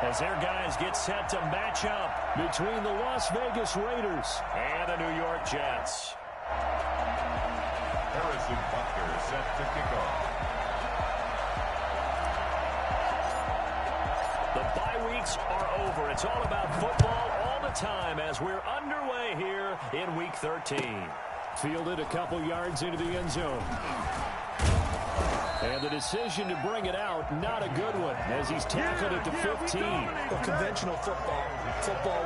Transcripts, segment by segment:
as their guys get set to match up between the Las Vegas Raiders and the New York Jets. Harrison Butker set to kick off. The bye weeks are over. It's all about football all the time as we're underway here in Week 13. Fielded a couple yards into the end zone. And the decision to bring it out, not a good one, as he's tackled it to 15. Well, conventional football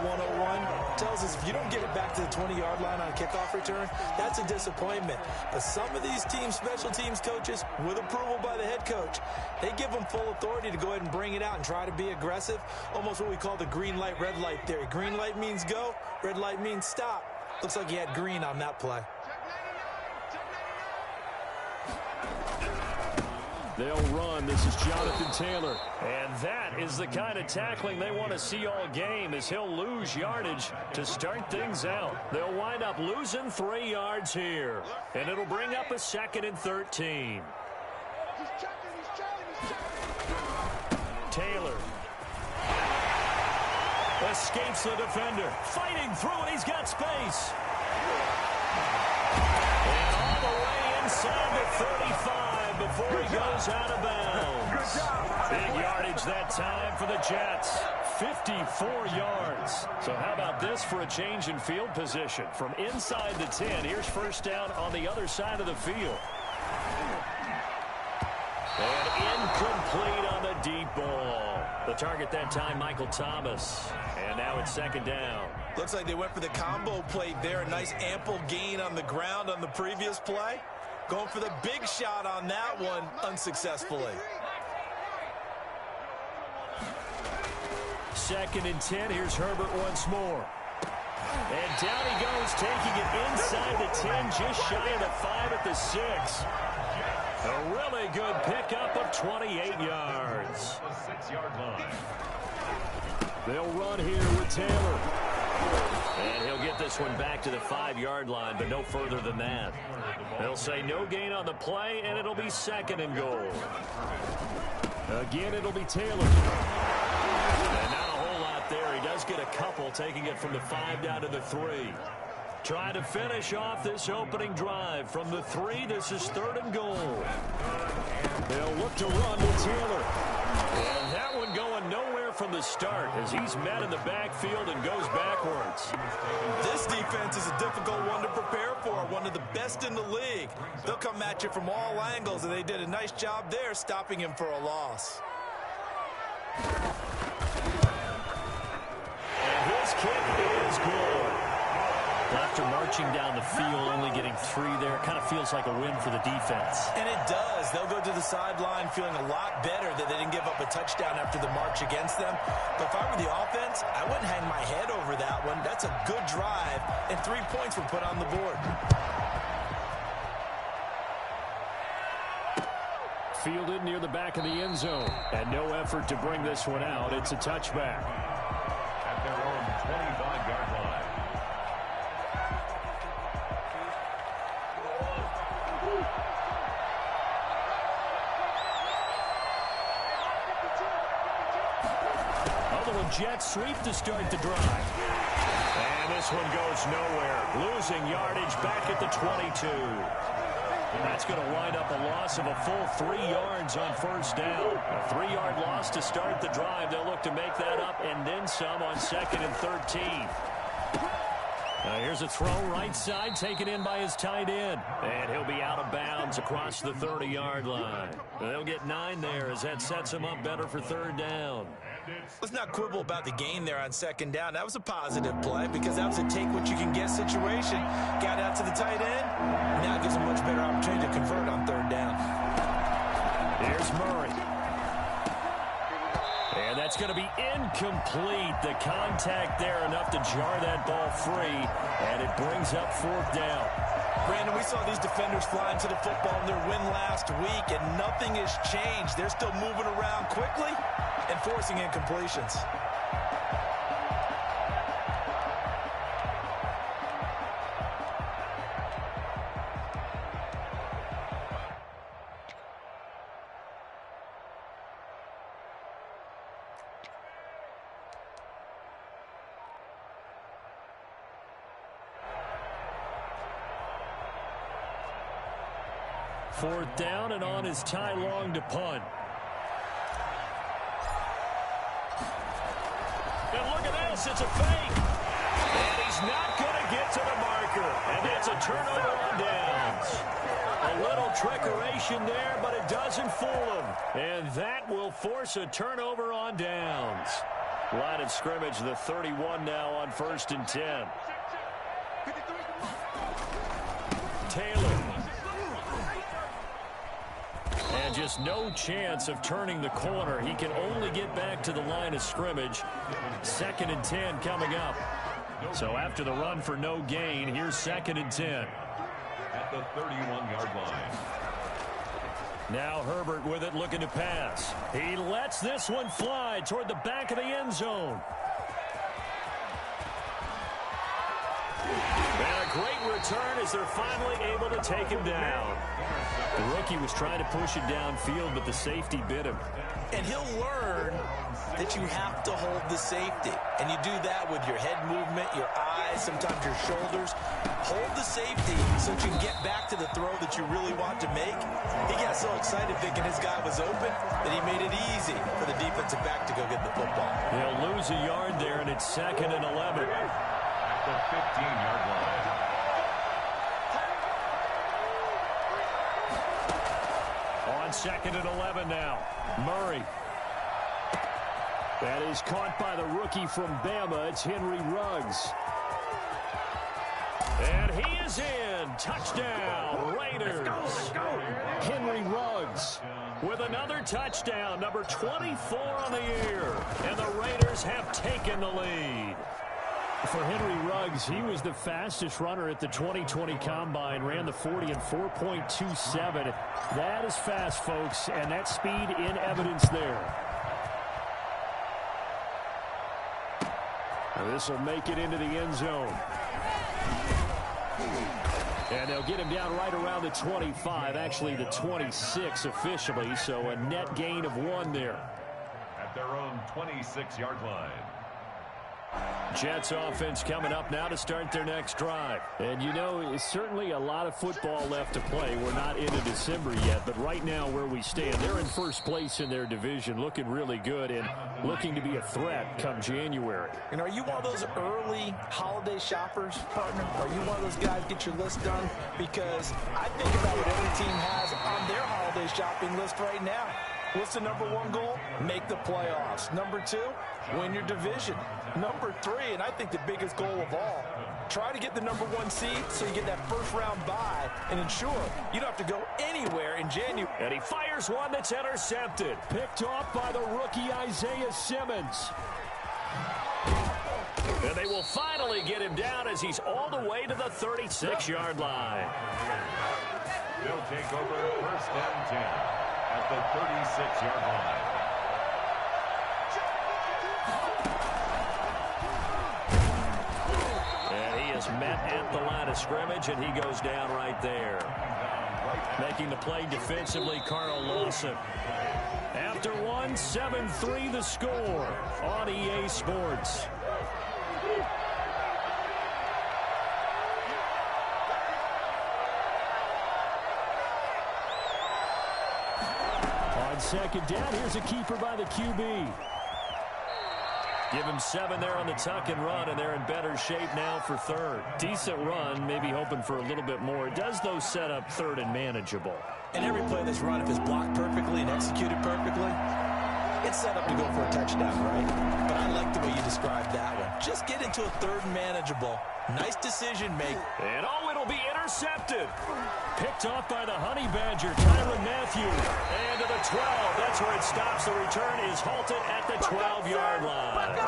101, tells us if you don't get it back to the 20-yard line on a kickoff return, that's a disappointment. But some of these special teams coaches, with approval by the head coach, they give them full authority to go ahead and bring it out and try to be aggressive, almost what we call the green light, red light theory. Green light means go, red light means stop. Looks like he had green on that play. They'll run. This is Jonathan Taylor. And that is the kind of tackling they want to see all game, as he'll lose yardage to start things out. They'll wind up losing 3 yards here. And it'll bring up a 2nd and 13. Taylor escapes the defender. Fighting through it. He's got space. And all the way inside the 35. Before he goes out of bounds. Big yardage that time for the Jets. 54 yards. So how about this for a change in field position? From inside the 10, here's first down on the other side of the field. And incomplete on the deep ball. The target that time, Michael Thomas. And now it's 2nd down. Looks like they went for the combo play there. A nice ample gain on the ground on the previous play. Going for the big shot on that one unsuccessfully. 2nd and 10. Here's Herbert once more. And down he goes, taking it inside the 10, just shy of the 5 at the 6. A really good pickup of 28 yards. They'll run here with Taylor. And he'll get this one back to the 5-yard line, but no further than that. They'll say no gain on the play, and it'll be 2nd and goal. Again, it'll be Taylor. And not a whole lot there. He does get a couple, taking it from the 5 down to the 3. Trying to finish off this opening drive. From the 3, this is 3rd and goal. They'll look to run with Taylor. And that one going nowhere from the start as he's met in the backfield and goes backwards. This defense is a difficult one to prepare for, one of the best in the league. They'll come at you from all angles, and they did a nice job there stopping him for a loss. And his kick is good. After marching down the field, only getting 3 there, kind of feels like a win for the defense. And it does. They'll go to the sideline feeling a lot better that they didn't give up a touchdown after the march against them. But if I were the offense, I wouldn't hang my head over that one. That's a good drive, and 3 points were put on the board. Fielded near the back of the end zone. And no effort to bring this one out. It's a touchback. At their own 25-yard line. Jets sweep to start the drive. And this one goes nowhere. Losing yardage back at the 22. That's going to wind up a loss of a full 3 yards on first down. A 3-yard loss to start the drive. They'll look to make that up and then some on 2nd and 13. Here's a throw right side, taken in by his tight end. And he'll be out of bounds across the 30-yard line. They'll get 9 there as that sets him up better for 3rd down. Let's not quibble about the gain there on 2nd down. That was a positive play because that was a take-what-you-can-get situation. Got out to the tight end. Now it gives him a much better opportunity to convert on 3rd down. Here's Murray. And that's going to be incomplete. The contact there enough to jar that ball free. And it brings up 4th down. Brandon, we saw these defenders fly into the football in their win last week, and nothing has changed. They're still moving around quickly and forcing incompletions. 4th down, and on is Ty Long to punt. And look at this, it's a fake. And he's not going to get to the marker. And that's a turnover on downs. A little trickeration there, but it doesn't fool him. And that will force a turnover on downs. Line of scrimmage, the 31 now on 1st and 10. Taylor. And just no chance of turning the corner. He can only get back to the line of scrimmage. 2nd and 10 coming up. So after the run for no gain, here's 2nd and 10. At the 31-yard line. Now Herbert with it, looking to pass. He lets this one fly toward the back of the end zone. And a great return as they're finally able to take him down. The rookie was trying to push it downfield, but the safety bit him. And he'll learn that you have to hold the safety. And you do that with your head movement, your eyes, sometimes your shoulders. Hold the safety so that you can get back to the throw that you really want to make. He got so excited thinking his guy was open that he made it easy for the defensive back to go get the football. He'll lose a yard there, and it's 2nd and 11. At the 15-yard line. On 2nd and 11 now. Murray. That is caught by the rookie from Bama. It's Henry Ruggs. And he is in. Touchdown, Raiders. Let's go. Henry Ruggs with another touchdown, number 24 on the year. And the Raiders have taken the lead. For Henry Ruggs, he was the fastest runner at the 2020 Combine, ran the 40 in 4.27. That is fast, folks, and that speed in evidence there. Now this will make it into the end zone. And they'll get him down right around the 25, actually the 26 officially, so a net gain of 1 there. At their own 26-yard line. Jets offense coming up now to start their next drive. And you know, it's certainly a lot of football left to play. We're not into December yet, but right now where we stand, they're in first place in their division, looking really good and looking to be a threat come January. And are you one of those early holiday shoppers, partner? Are you one of those guys get your list done? Because I think about what every team has on their holiday shopping list right now. What's the number 1 goal? Make the playoffs. Number 2, win your division. Number 3, and I think the biggest goal of all, try to get the number 1 seed so you get that first-round bye and ensure you don't have to go anywhere in January. And he fires one that's intercepted. Picked off by the rookie Isaiah Simmons. And they will finally get him down as he's all the way to the 36-yard line. They'll take over 1st and 10 at the 36-yard line. And he is met at the line of scrimmage, and he goes down right there. Making the play defensively, Carl Lawson. After 1, 7-3 the score on EA Sports. On 2nd down, here's a keeper by the QB. Give him 7 there on the tuck and run, and they're in better shape now for 3rd. Decent run, maybe hoping for a little bit more. It does, though, set up 3rd and manageable. And every play that's run, if it's blocked perfectly and executed perfectly, it's set up to go for a touchdown, right? But I like the way you described that one. Just get into a 3rd and manageable. Nice decision make. And oh, it'll be intercepted. Picked off by the Honey Badger, Tyrann Mathieu. And to the 12. That's where it stops. The return is halted at the 12-yard line.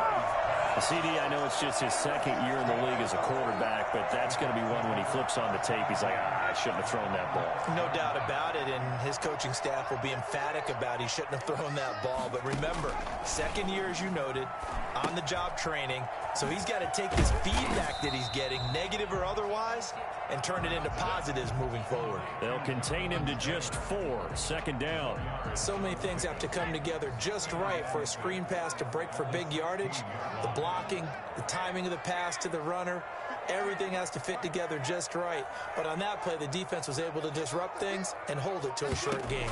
CD, I know it's just his 2nd year in the league as a quarterback, but that's going to be one when he flips on the tape. He's like, I shouldn't have thrown that ball. No doubt about it, and his coaching staff will be emphatic about he shouldn't have thrown that ball. But remember, 2nd year, as you noted, on-the-job training. So he's got to take this feedback that he's getting, negative or otherwise, and turn it into positives moving forward. They'll contain him to just 4. Second down. So many things have to come together just right for a screen pass to break for big yardage. The blocking, the timing of the pass to the runner, everything has to fit together just right. But on that play, the defense was able to disrupt things and hold it to a short gain.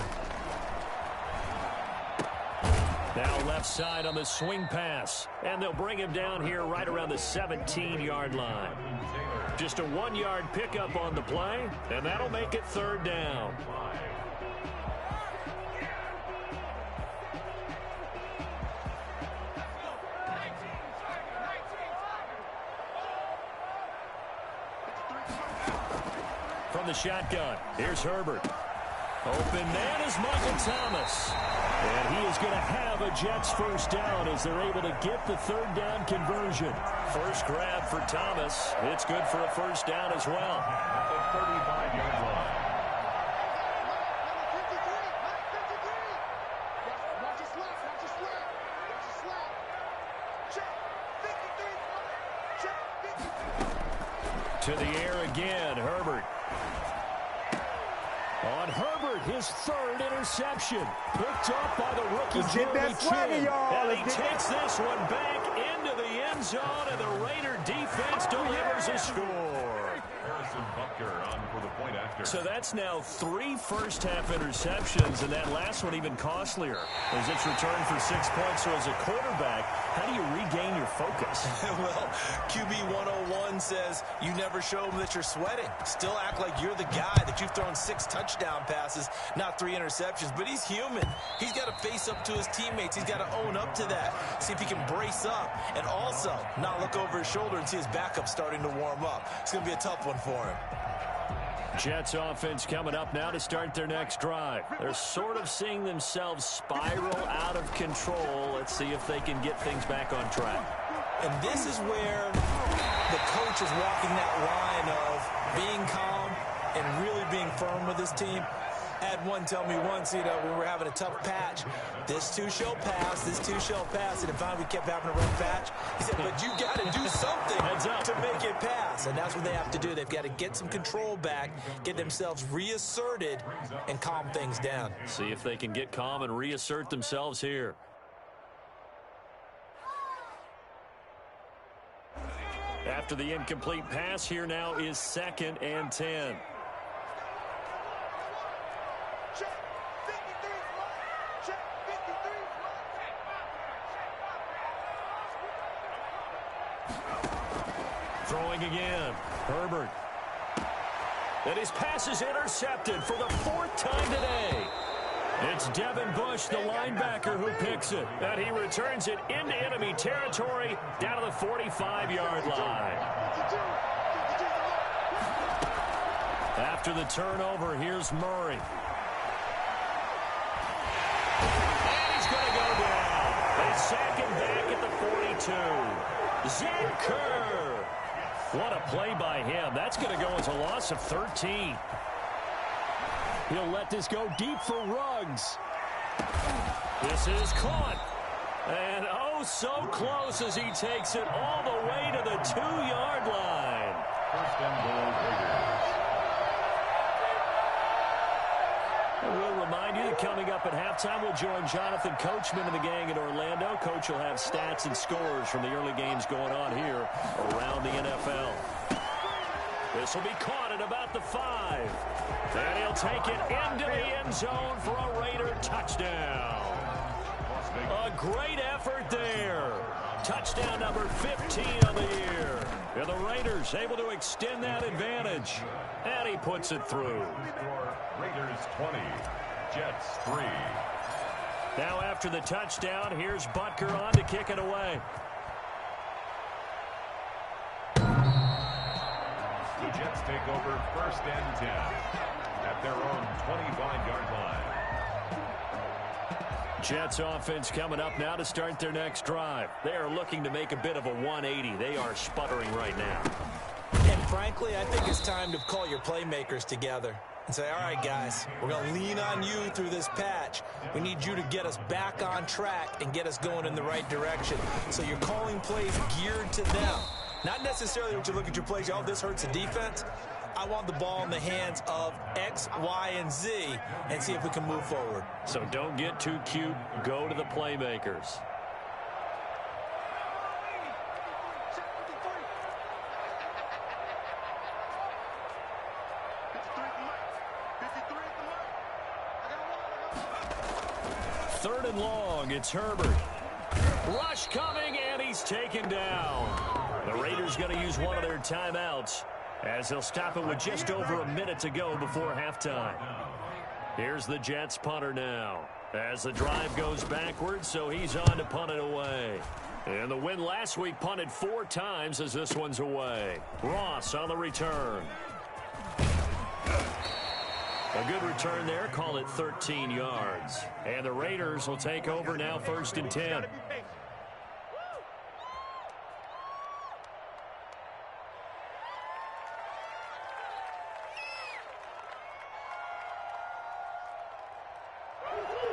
Now left side on the swing pass. And they'll bring him down here right around the 17-yard line. Just a 1-yard pickup on the play, and that'll make it third down. From the shotgun, here's Herbert. Open man is Michael Thomas. And he is going to have a Jets first down as they're able to get the third down conversion. First grab for Thomas. It's good for a first down as well. At the 35-yard line. To the air again, Herbert. On Herbert, his third interception. Picked up by the rookie Jeremy Chin. And he takes this one back into the end zone, and the Raider defense delivers a score. Harrison Butker on for the point after. So that's now 3 first-half interceptions, and that last one even costlier as it's returned for 6 points. So as a quarterback, how do you regain your focus? Well, QB 101 says you never show them that you're sweating. Still act like you're the guy, that you've thrown 6 touchdown passes, not 3 interceptions. But he's human. He's got to face up to his teammates. He's got to own up to that. See if he can brace up and also not look over his shoulder and see his backup starting to warm up. It's going to be a tough one for him. Jets offense coming up now to start their next drive. They're sort of seeing themselves spiral out of control. Let's see if they can get things back on track. And this is where the coach is walking that line of being calm and really being firm with his team. Had one tell me once, we were having a tough patch. This too shall pass, this too shall pass. And if we kept having a rough patch, he said, but you got to do something to make it pass. And that's what they have to do. They've got to get some control back, get themselves reasserted, and calm things down. See if they can get calm and reassert themselves here. After the incomplete pass, here now is 2nd and 10. Throwing again, Herbert. And his pass is intercepted for the 4th time today. It's Devin Bush, the linebacker, who picks it. And he returns it into enemy territory down to the 45-yard line. After the turnover, here's Murray. And he's going to go down. They sack him back at the 42. Zach Kerr. What a play by him. That's going to go as a loss of 13. He'll let this go deep for Ruggs. This is caught. And oh, so close as he takes it all the way to the 2-yard line. First and goal, Raiders. And we'll remind you that coming up at halftime, we'll join Jonathan Coachman and the gang in Orlando. Coach will have stats and scores from the early games going on here around the NFL. This will be caught at about the 5. And he'll take it into the end zone for a Raider touchdown. A great effort there. Touchdown number 15 of the year. And the Raiders able to extend that advantage. And he puts it through. Raiders 20, Jets 3. Now after the touchdown, here's Butker on to kick it away. The Jets take over 1st and 10 at their own 25-yard line. Jets offense coming up now to start their next drive. They are looking to make a bit of a 180. They are sputtering right now. And frankly, I think it's time to call your playmakers together. and say, all right, guys, we're going to lean on you through this patch. We need you to get us back on track and get us going in the right direction. So you're calling plays geared to them. Not necessarily what you look at your plays, oh, this hurts the defense. I want the ball in the hands of X, Y, and Z and see if we can move forward. So don't get too cute. Go to the playmakers. Third and long, it's Herbert. Rush coming, and he's taken down. The Raiders going to use one of their timeouts as they'll stop it with just over a minute to go before halftime. Here's the Jets punter now as the drive goes backwards, so he's on to punt it away. And the win last week punted 4 times as this one's away. Ross on the return. A good return there, call it 13 yards. And the Raiders will take over now, 1st and 10.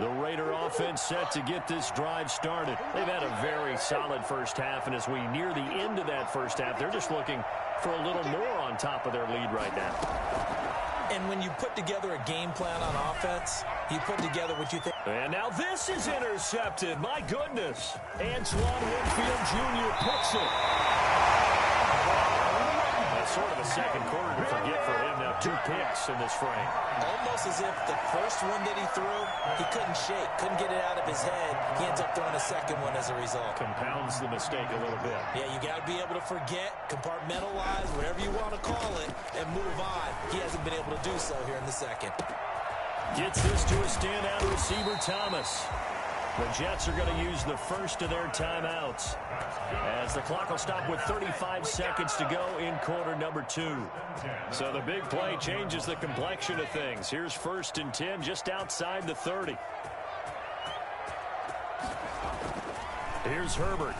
The Raider offense set to get this drive started. They've had a very solid first half, and as we near the end of that first half, they're just looking for a little more on top of their lead right now. And when you put together a game plan on offense, you put together what you think. And now this is intercepted. My goodness. Antoine Winfield Jr. picks it. That's sort of a second quarter to forget for him. Now 2 picks in this frame. Almost as if the first one that he threw, he couldn't shake, couldn't get it out of his head. He ends up throwing a second one as a result. Compounds the mistake a little bit. Yeah, you got to be able to forget, compartmentalize, whatever you want to call it, and move on. He hasn't been able to do so here in the second. Gets this to a standout receiver, Thomas. The Jets are going to use the first of their timeouts as the clock will stop with 35 seconds to go in quarter number 2. So the big play changes the complexion of things. Here's 1st and 10 just outside the 30. Here's Herbert.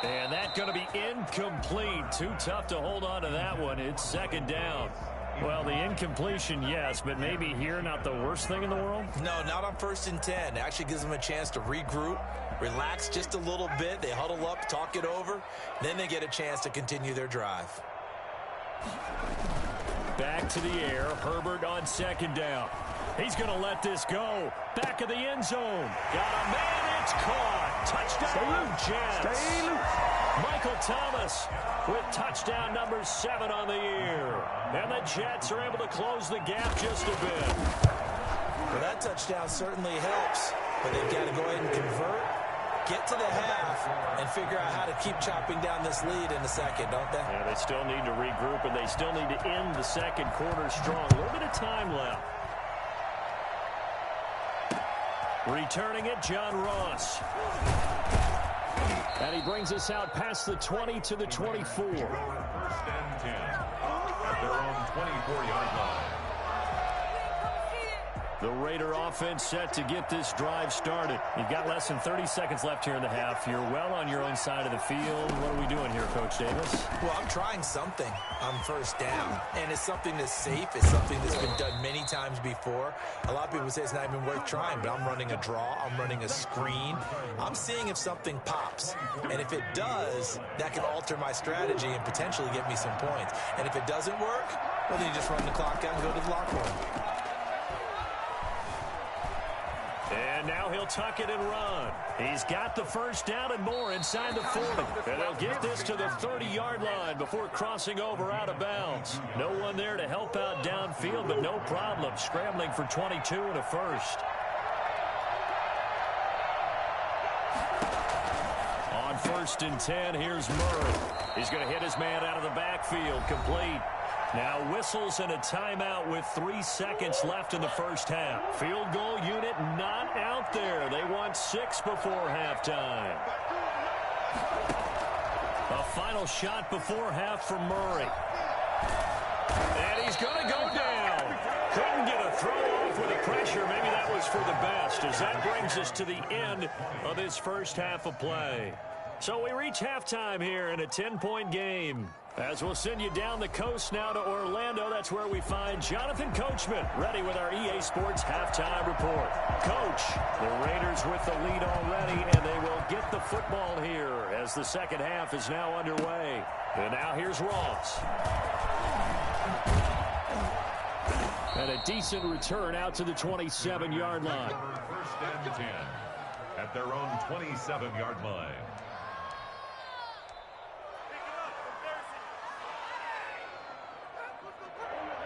And that's going to be incomplete. Too tough to hold on to that one. It's 2nd down. Well, the incompletion, yes, but maybe here not the worst thing in the world? No, not on 1st and 10. It actually gives them a chance to regroup, relax just a little bit. They huddle up, talk it over. Then they get a chance to continue their drive. Back to the air. Herbert on 2nd down. He's going to let this go. Back of the end zone. Got a man. It's caught. Touchdown, Jets. Stay loose. Michael Thomas with touchdown number 7 on the year. And the Jets are able to close the gap just a bit. Well, that touchdown certainly helps, but they've got to go ahead and convert, get to the half, and figure out how to keep chopping down this lead in the second, don't they? Yeah, they still need to regroup, and they still need to end the second quarter strong. A little bit of time left. Returning it, John Ross. And he brings us out past the 20 to the 24. 1st and 10 at their own 24-yard line. The Raider offense set to get this drive started. You've got less than 30 seconds left here in the half. You're well on your own side of the field. What are we doing here, Coach Davis? Well, I'm trying something on 1st down, and it's something that's safe. It's something that's been done many times before. A lot of people say it's not even worth trying, but I'm running a draw. I'm running a screen. I'm seeing if something pops, and if it does, that can alter my strategy and potentially get me some points. And if it doesn't work, well, then you just run the clock out and go to the locker room. And now he'll tuck it and run. He's got the 1st down and more inside the 40. And they'll get this to the 30-yard line before crossing over out of bounds. No one there to help out downfield, but no problem. Scrambling for 22 and a 1st. On 1st and 10, here's Murray. He's going to hit his man out of the backfield. Complete. Now whistles and a timeout with 3 seconds left in the first half. Field goal unit not out there. They want 6 before halftime. A final shot before half from Murray. And he's going to go down. Couldn't get a throw off with the pressure. Maybe that was for the best, as that brings us to the end of this first half of play. So we reach halftime here in a 10-point game. As we'll send you down the coast now to Orlando, that's where we find Jonathan Coachman, ready with our EA Sports Halftime Report. Coach, the Raiders with the lead already, and they will get the football here as the second half is now underway. And now here's Ross. And a decent return out to the 27-yard line. First and 10 at their own 27-yard line.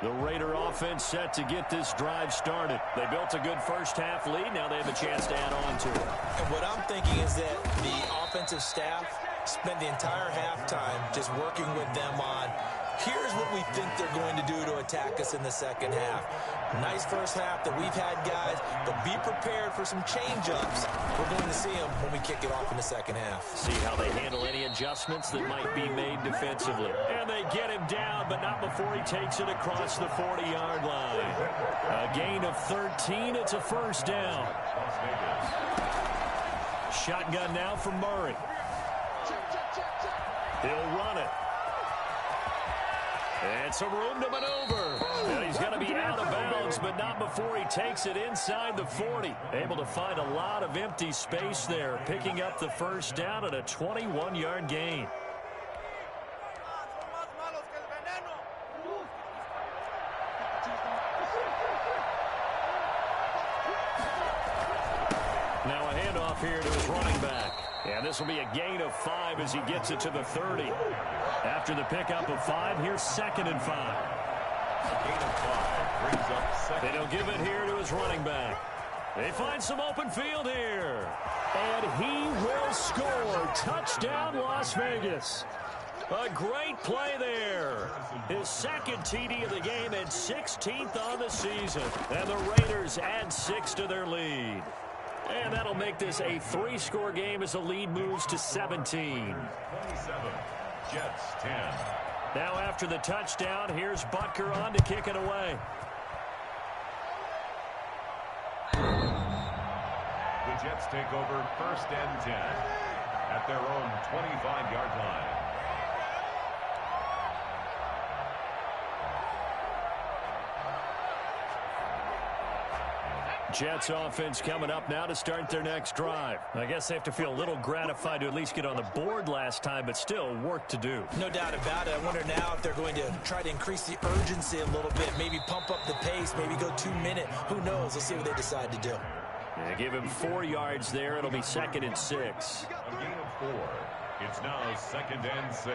The Raider offense set to get this drive started. They built a good first-half lead. Now they have a chance to add on to it. And what I'm thinking is that the offensive staff spent the entire halftime just working with them on, here's what we think they're going to do to attack us in the second half. Nice first half that we've had, guys, but be prepared for some change-ups. We're going to see them when we kick it off in the second half. See how they handle any adjustments that might be made defensively. And they get him down, but not before he takes it across the 40-yard line. A gain of 13. It's a first down. Shotgun now from Murray. He'll run it. And some room to maneuver. And he's going to be out of bounds, but not before he takes it inside the 40. Able to find a lot of empty space there, picking up the first down at a 21-yard gain. Now a handoff here to his running back. And this will be a gain of 5 as he gets it to the 30. After the pickup of 5, here's 2nd and 5. Gain of 5 brings up second. And he'll give it here to his running back. They find some open field here. And he will score. Touchdown, Las Vegas. A great play there. His second TD of the game and 16th on the season. And the Raiders add 6 to their lead. And that'll make this a 3-score game as the lead moves to 17. 27, Jets 10. Now after the touchdown, here's Butker on to kick it away. The Jets take over first and 10 at their own 25-yard line. Jets offense coming up now to start their next drive. I guess they have to feel a little gratified to at least get on the board last time, but still work to do. No doubt about it. I wonder now if they're going to try to increase the urgency a little bit, maybe pump up the pace, maybe go 2-minute. Who knows? Let's see what they decide to do. Yeah, give him 4 yards there. It'll be 2nd and 6. A gain of 4. It's now 2nd and 6.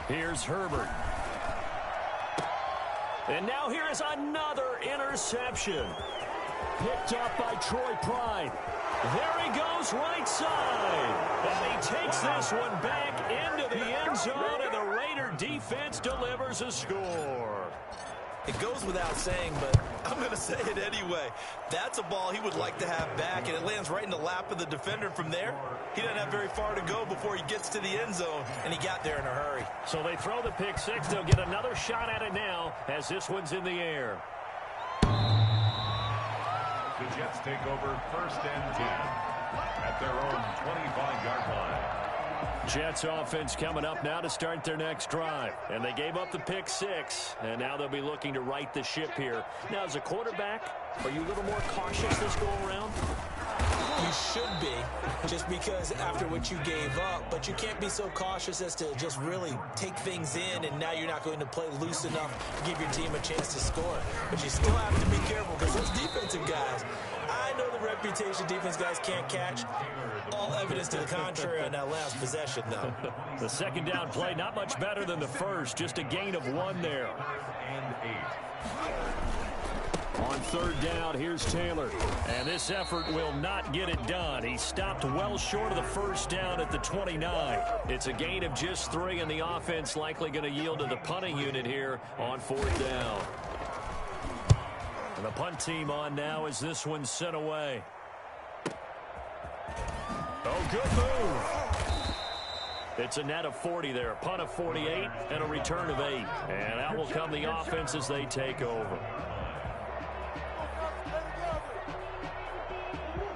Here's Herbert. And now here is another interception. Picked up by Troy Pride. There he goes right side. And he takes this one back into the end zone, and the Raider defense delivers a score. It goes without saying, but I'm going to say it anyway. That's a ball he would like to have back, and it lands right in the lap of the defender from there. He doesn't have very far to go before he gets to the end zone, and he got there in a hurry. So they throw the pick six. They'll get another shot at it now as this one's in the air. The Jets take over first and 10 at their own 25-yard line. Jets offense coming up now to start their next drive. And they gave up the pick six, and now they'll be looking to right the ship here. Now, as a quarterback, are you a little more cautious this go-around? You should be, just because after what you gave up, but you can't be so cautious as to just really take things in, and now you're not going to play loose enough to give your team a chance to score. But you still have to be careful, because those defensive guys, I know the reputation defense guys can't catch. All evidence to the contrary on that last possession, though. The second down play, not much better than the first, just a gain of 1 there. And 8. On third down, here's Taylor. And this effort will not get it done. He stopped well short of the first down at the 29. It's a gain of just 3, and the offense likely going to yield to the punting unit here on 4th down. And the punt team on now as this one's sent away. Oh, good move. It's a net of 40 there, a punt of 48, and a return of 8. And out will come the offense as they take over.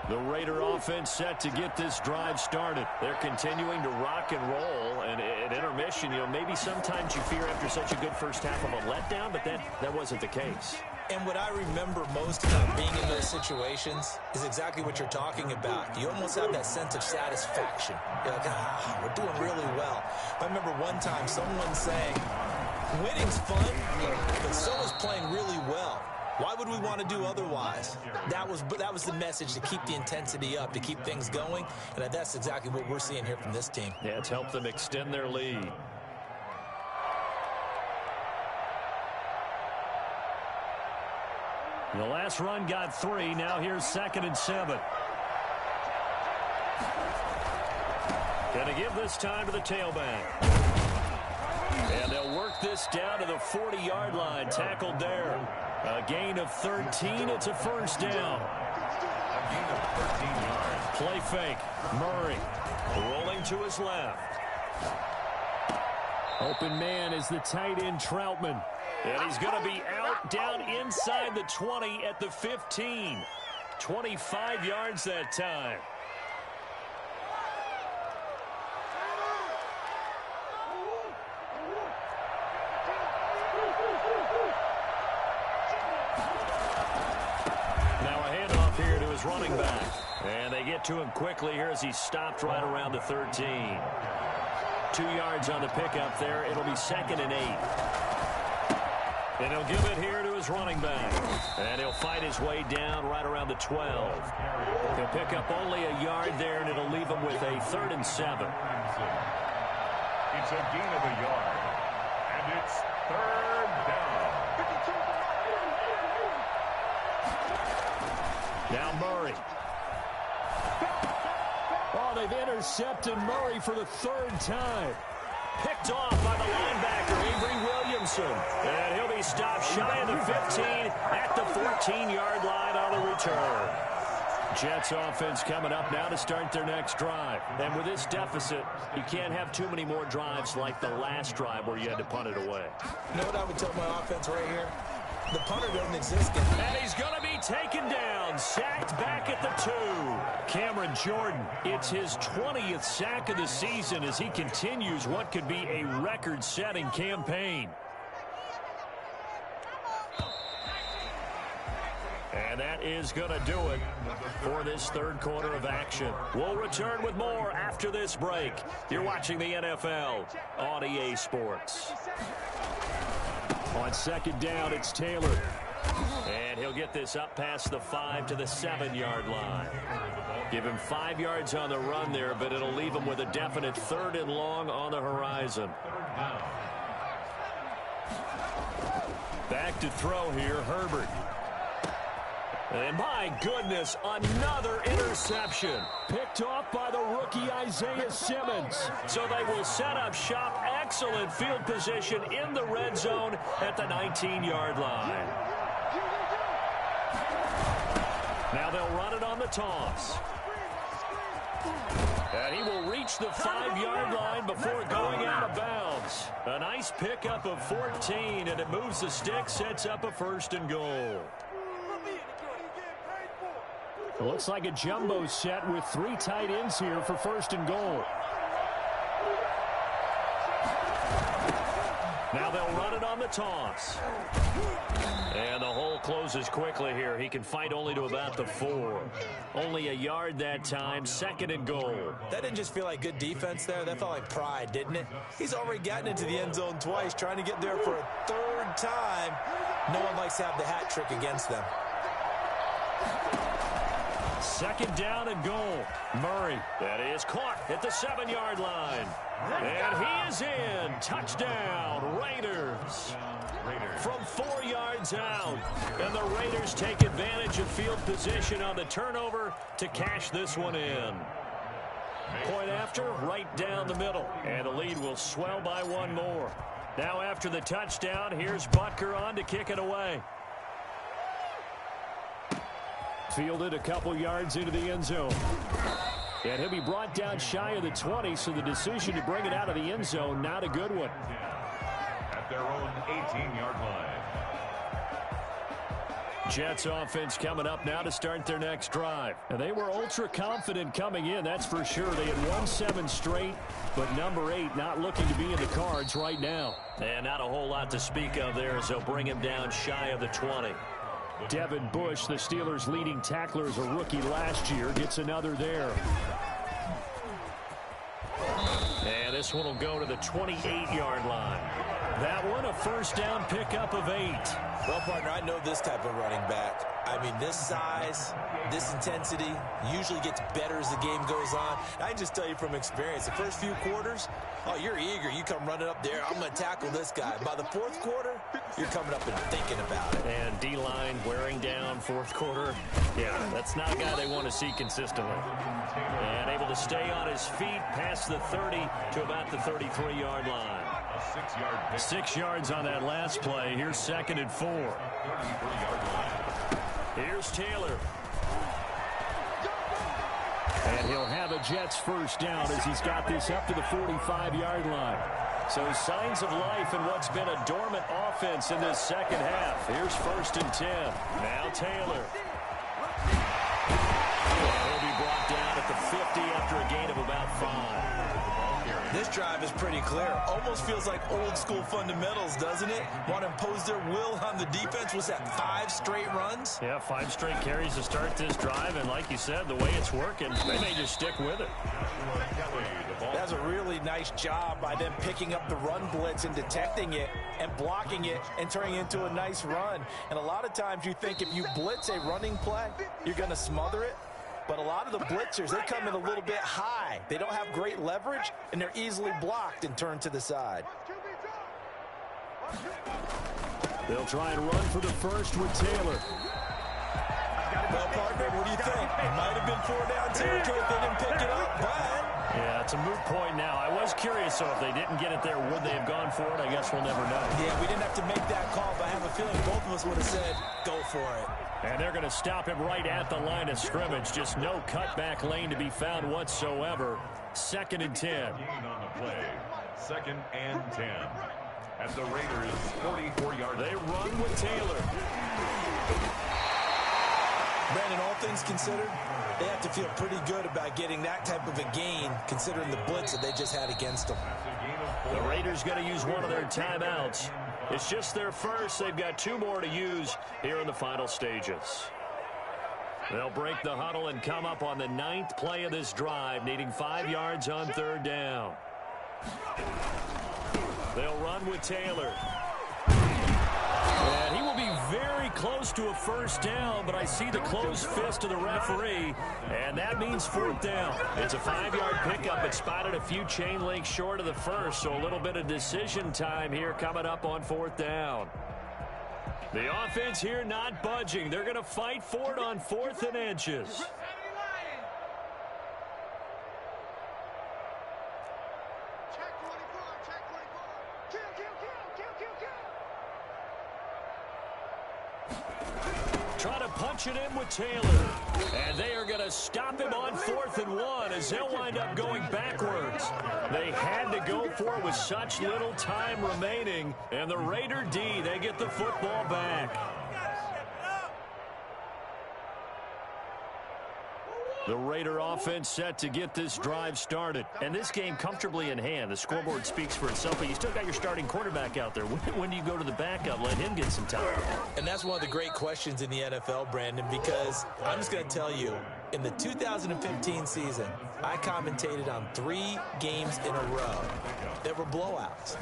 The Raider offense set to get this drive started. They're continuing to rock and roll, and at intermission, maybe sometimes you fear after such a good first half of a letdown, but that wasn't the case. And what I remember most about being in those situations is exactly what you're talking about. You almost have that sense of satisfaction. You're like, we're doing really well. I remember one time someone saying, winning's fun, but so is playing really well. Why would we want to do otherwise? That was the message, to keep the intensity up, to keep things going, and that's exactly what we're seeing here from this team. Yeah, it's helped them extend their lead. The last run got 3. Now here's 2nd and 7. Gonna give this time to the tailback. And they'll work this down to the 40-yard line. Tackled there. A gain of 13. It's a first down. A gain of 13 yards. Play fake. Murray rolling to his left. Open man is the tight end Troutman. And he's going to be out down inside the 20 at the 15. 25 yards that time. Now a handoff here to his running back. And they get to him quickly here as he stopped right around the 13. 2 yards on the pickup there. It'll be 2nd and 8. And he'll give it here to his running back. And he'll fight his way down right around the 12. He'll pick up only a yard there, and it'll leave him with a 3rd and 7. It's a gain of a yard. And it's 3rd down. Now Murray. Oh, they've intercepted Murray for the 3rd time. Picked off by the linebacker, Avery Williamson. And he'll be stopped shy of the 15 at the 14-yard line on the return. Jets offense coming up now to start their next drive. And with this deficit, you can't have too many more drives like the last drive where you had to punt it away. You know what I would tell my offense right here? The punter doesn't exist anymore. And he's going to be taken down, sacked back at the 2. Cameron Jordan, it's his 20th sack of the season as he continues what could be a record-setting campaign. And that is going to do it for this 3rd quarter of action. We'll return with more after this break. You're watching the NFL on EA Sports. On 2nd down, it's Taylor. And he'll get this up past the 5 to the 7-yard line. Give him 5 yards on the run there, but it'll leave him with a definite 3rd and long on the horizon. Back to throw here, Herbert. And my goodness, another interception. Picked off by the rookie Isaiah Simmons. So they will set up shop. Excellent field position in the red zone at the 19-yard line. Now they'll run it on the toss. And he will reach the 5-yard line before going out of bounds. A nice pickup of 14, and it moves the stick, sets up a 1st and goal. It looks like a jumbo set with 3 tight ends here for 1st and goal. Now they'll run it on the toss. And the hole closes quickly here. He can fight only to about the 4. Only a yard that time, 2nd and goal. That didn't just feel like good defense there. That felt like pride, didn't it? He's already gotten into the end zone twice, trying to get there for a 3rd time. No one likes to have the hat trick against them. 2nd down and goal. Murray, that is caught at the 7-yard line. And he is in. Touchdown, Raiders. From 4 yards out. And the Raiders take advantage of field position on the turnover to cash this one in. Point after, right down the middle. And the lead will swell by 1 more. Now after the touchdown, here's Butker on to kick it away. Fielded a couple yards into the end zone. And he'll be brought down shy of the 20, so the decision to bring it out of the end zone, not a good one. At their own 18-yard line. Jets offense coming up now to start their next drive. And they were ultra confident coming in, that's for sure. They had won 7 straight, but number 8 not looking to be in the cards right now. And not a whole lot to speak of there as they'll bring him down shy of the 20. Devin Bush, the Steelers' leading tackler as a rookie last year, gets another there. And this one will go to the 28-yard line. That one a first down pickup of 8. Well, partner, I know this type of running back. I mean, this size, this intensity usually gets better as the game goes on. I can just tell you from experience, the first few quarters, oh, you're eager. You come running up there, I'm going to tackle this guy. By the fourth quarter, you're coming up and thinking about it. And D-line wearing down fourth quarter. Yeah, that's not a guy they want to see consistently. And able to stay on his feet past the 30 to about the 33-yard line. 6 yards on that last play. Here's 2nd and 4. Here's Taylor. And he'll have a Jets first down as he's got this up to the 45-yard line. So signs of life in what's been a dormant offense in this second half. Here's 1st and 10. Now Taylor. And he'll be brought down at the 50 after a gain of about 5. This drive is pretty clear. Almost feels like old school fundamentals, doesn't it? Want to impose their will on the defense. Was that 5 straight runs? Yeah, 5 straight carries to start this drive. And like you said, the way it's working, they may just stick with it. That's a really nice job by them picking up the run blitz and detecting it and blocking it and turning it into a nice run. And a lot of times you think if you blitz a running play, you're going to smother it. But a lot of the blitzers, they come in a little bit high. They don't have great leverage, and they're easily blocked and turned to the side. They'll try and run for the first with Taylor. Well, partner, what do you think? It might have been 4 down territory if they didn't pick it up, but... Yeah, it's a moot point now. I was curious, so if they didn't get it there, would they have gone for it? I guess we'll never know. Yeah, we didn't have to make that call, but I have a feeling both of us would have said, go for it. And they're going to stop him right at the line of scrimmage. Just no cutback lane to be found whatsoever. 2nd and 10. On the play. 2nd and 10. At the Raiders' 44-yard line. They run with Taylor. Brandon, all things considered, they have to feel pretty good about getting that type of a gain, considering the blitz that they just had against them. The Raiders going to use one of their timeouts. It's just their first. They've got 2 more to use here in the final stages. They'll break the huddle and come up on the 9th play of this drive, needing 5 yards on 3rd down. They'll run with Taylor. And he will be very close to a first down, but I see the closed fist of the referee, and that means 4th down. It's a 5-yard pickup. It spotted a few chain links short of the first, so a little bit of decision time here coming up on 4th down. The offense here not budging. They're going to fight for it on 4th and inches. Try to punch it in with Taylor. And they are going to stop him on 4th and 1 as they'll wind up going backwards. They had to go for it with such little time remaining. And the Raider D, they get the football back. The Raider offense set to get this drive started. And this game comfortably in hand. The scoreboard speaks for itself, but you still got your starting quarterback out there. When do you go to the backup? Let him get some time. And that's one of the great questions in the NFL, Brandon, because I'm just going to tell you, in the 2015 season, I commentated on 3 games in a row that were blowouts.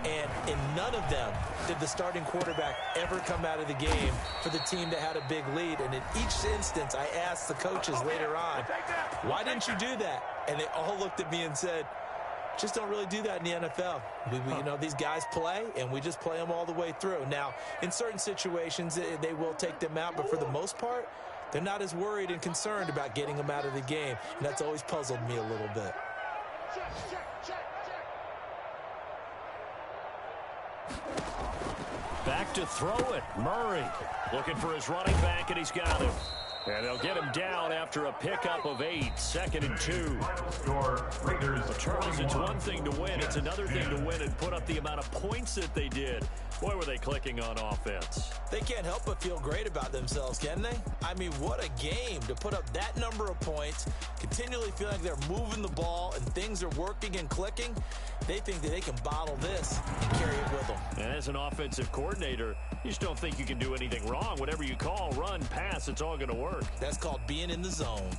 And in none of them did the starting quarterback ever come out of the game for the team that had a big lead. And in each instance, I asked the coaches later on, why didn't you do that? And they all looked at me and said, just don't really do that in the NFL. You know, these guys play, and we just play them all the way through. Now, in certain situations, they will take them out, but for the most part, they're not as worried and concerned about getting them out of the game, and that's always puzzled me a little bit. Back to throw it. Murray looking for his running back, and he's got him. And they'll get him down after a pickup of 8, 2nd and 2. But Charles, it's one thing to win. It's another thing to win and put up the amount of points that they did. Boy, were they clicking on offense. They can't help but feel great about themselves, can they? I mean, what a game to put up that number of points, continually feel like they're moving the ball and things are working and clicking. They think that they can bottle this and carry it with them. And as an offensive coordinator, you just don't think you can do anything wrong. Whatever you call, run, pass, it's all going to work. That's called being in the zone.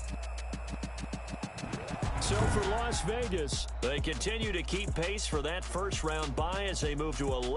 So for Las Vegas, they continue to keep pace for that first round bye as they move to 11.